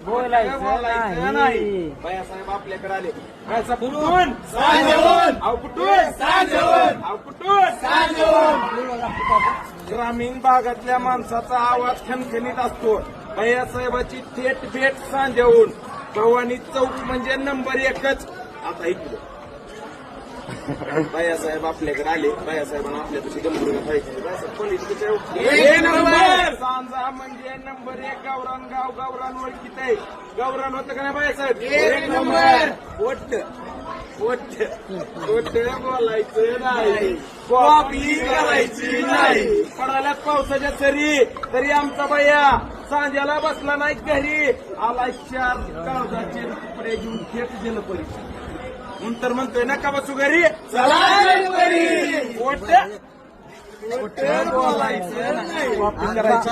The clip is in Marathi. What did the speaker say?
बोलायचं नाही. बायासाहेब आपल्याकडे आले. काय कुठून अहो कुठून ग्रामीण भागातल्या माणसाचा आवाज खणखणीत असतो. बायासाहेबाची थेट भेट सांजेहून भवानी चौक म्हणजे नंबर एकच. आता इकडे बायासाहेब आपल्याकडे आले. बायासाहेबांना आपल्यापाशी गंभीर सांजा म्हणजे नंबर एक. गावरान गाव गावरान ओळखीत आहे. गावरान होतं का नाही बायासाहेब? एक नंबर. बोलायचं नाही, कॉपी करायची नाही. पडाल्यात पावसाच्या सरी तरी आमचा बाया सांज्याला बसला नाही घरी. आला 4 काळजाचे तुकडे घेऊन थेट दिलं परीक्षा. नंतर म्हणतोय नका बसू घरी, चला बोलायचं नाही, कॉपी करायची.